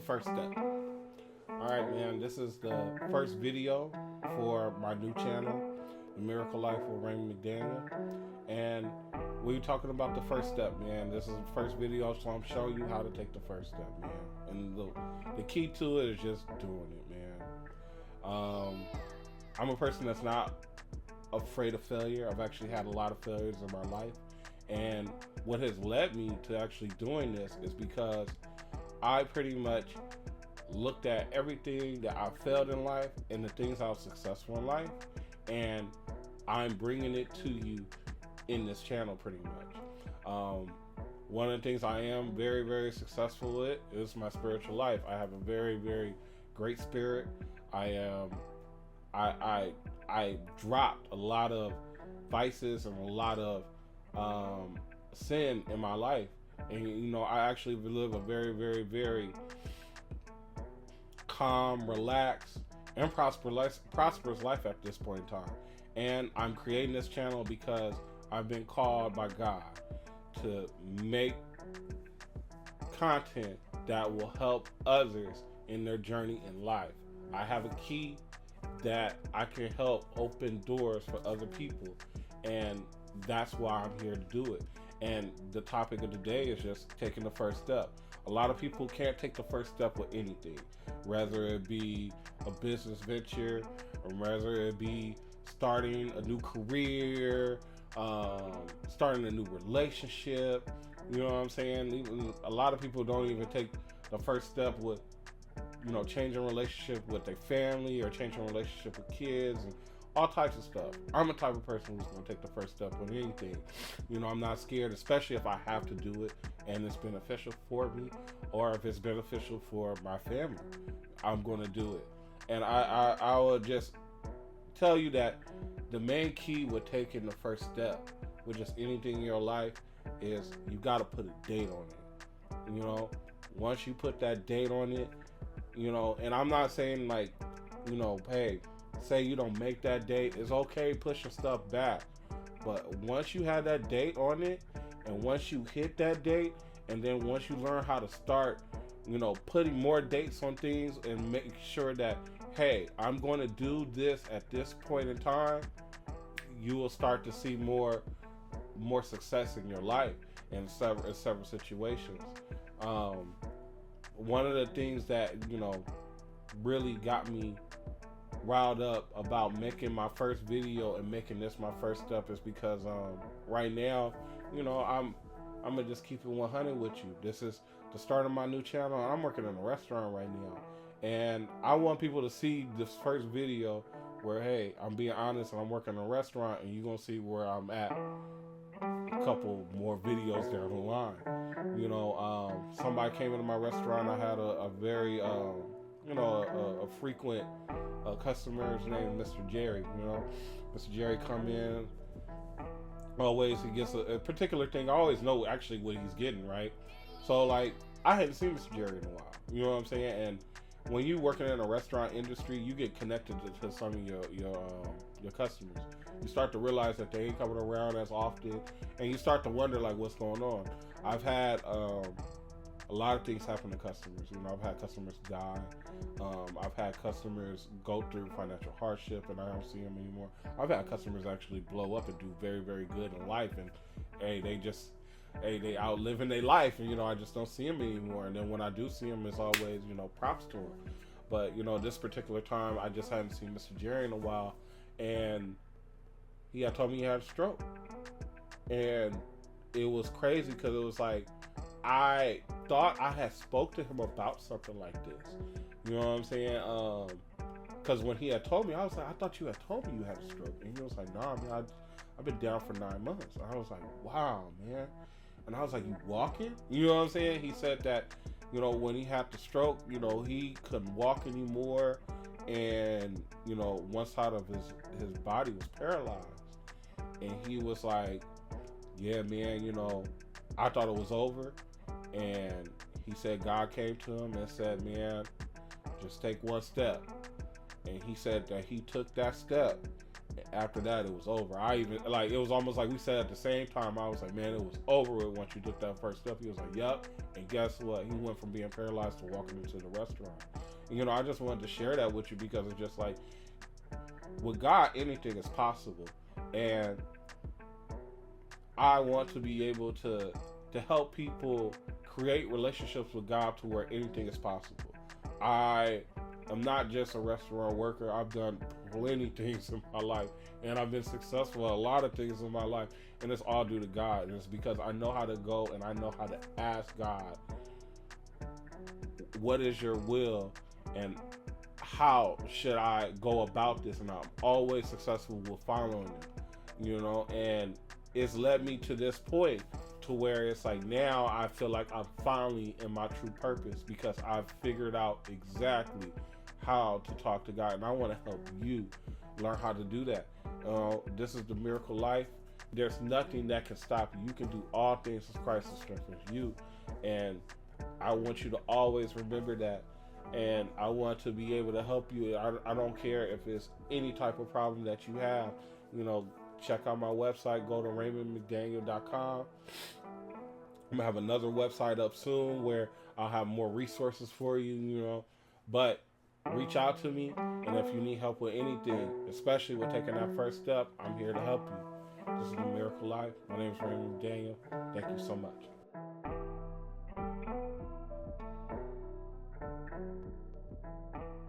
first step. Alright, man, this is the first video for my new channel, The Miracle Life with Raymond McDaniel. And we're talking about the first step, man. This is the first video, so I'm showing you how to take the first step, man. And the key to it is just doing it, man. I'm a person that's not afraid of failure. I've actually had a lot of failures in my life. And what has led me to actually doing this is because I pretty much looked at everything that I failed in life and the things I was successful in life, and I'm bringing it to you in this channel pretty much. One of the things I am very, very successful with is my spiritual life. I have a very, very great spirit. I dropped a lot of vices and a lot of sin in my life, and I actually live a very, very, very calm, relaxed, and prosperous life at this point in time. And I'm creating this channel because I've been called by God to make content that will help others in their journey in life. I have a key that I can help open doors for other people, and that's why I'm here to do it. And the topic of the day is just taking the first step. A lot of people can't take the first step with anything, whether it be a business venture or whether it be starting a new career, starting a new relationship. You know what I'm saying? Even a lot of people don't even take the first step with, changing relationship with their family or changing relationship with kids and all types of stuff. I'm the type of person who's going to take the first step with anything. I'm not scared, especially if I have to do it and it's beneficial for me, or if it's beneficial for my family. I'm going to do it. And I will just tell you that the main key with taking the first step with just anything in your life is you got to put a date on it. Once you put that date on it, and I'm not saying like, hey, say you don't make that date, it's okay, push your stuff back. But once you have that date on it, and once you hit that date, and then once you learn how to start, putting more dates on things and make sure that, hey, I'm going to do this at this point in time, you will start to see more success in your life in several situations. One of the things that, really got me riled up about making my first video and making this my first step is because right now, I'm gonna just keep it 100 with you. This is the start of my new channel, and I'm working in a restaurant right now, and I want people to see this first video where, hey, I'm being honest and I'm working in a restaurant, and you're gonna see where I'm at a couple more videos down the line. Somebody came into my restaurant. I had a very a frequent customer. His name is Mr. Jerry. Mr. Jerry come in. Always he gets a particular thing. I always know actually what he's getting, right? So like I hadn't seen Mr. Jerry in a while. You know what I'm saying? And when you working in a restaurant industry, you get connected to some of your customers. You start to realize that they ain't coming around as often, and you start to wonder like what's going on. I've had a lot of things happen to customers. I've had customers die. I've had customers go through financial hardship, and I don't see them anymore. I've had customers actually blow up and do very, very good in life, and they outliving their life, and I just don't see them anymore. And then when I do see them, it's always props to them. But this particular time, I just hadn't seen Mr. Jerry in a while, and he had told me he had a stroke, and it was crazy because it was like I thought I had spoke to him about something like this. You know what I'm saying? Because when he had told me, I was like, I thought you had told me you had a stroke. And he was like, nah, man, I've been down for 9 months. And I was like, wow, man. And I was like, you walking? You know what I'm saying? He said that, when he had the stroke, he couldn't walk anymore. And, one side of his body was paralyzed. And he was like, yeah, man, I thought it was over. And he said God came to him and said, man, just take one step. And he said that he took that step after that, it was over. I even, like, it was almost like we said at the same time. I was like, man, it was over with once you took that first step. He was like, yep. And guess what? He went from being paralyzed to walking into the restaurant. And, you know, I just wanted to share that with you because it's just like, with God, anything is possible. And I want to be able to help people create relationships with God to where anything is possible. I am not just a restaurant worker. I've done plenty things in my life, and I've been successful at a lot of things in my life, and it's all due to God. And it's because I know how to go and I know how to ask God, what is your will and how should I go about this? And I'm always successful with following it, you know, and it's led me to this point to where it's like now I feel like I'm finally in my true purpose because I've figured out exactly how to talk to God, and I want to help you learn how to do that. This is the miracle life. There's nothing that can stop you. You can do all things as Christ strengthens you, and I want you to always remember that. And I want to be able to help you. I don't care if it's any type of problem that you have. You know, check out my website. Go to RaymondMcDaniel.com. I'm going to have another website up soon where I'll have more resources for you, you know. But reach out to me. And if you need help with anything, especially with taking that first step, I'm here to help you. This is The Miracle Life. My name is Raymond McDaniel. Thank you so much.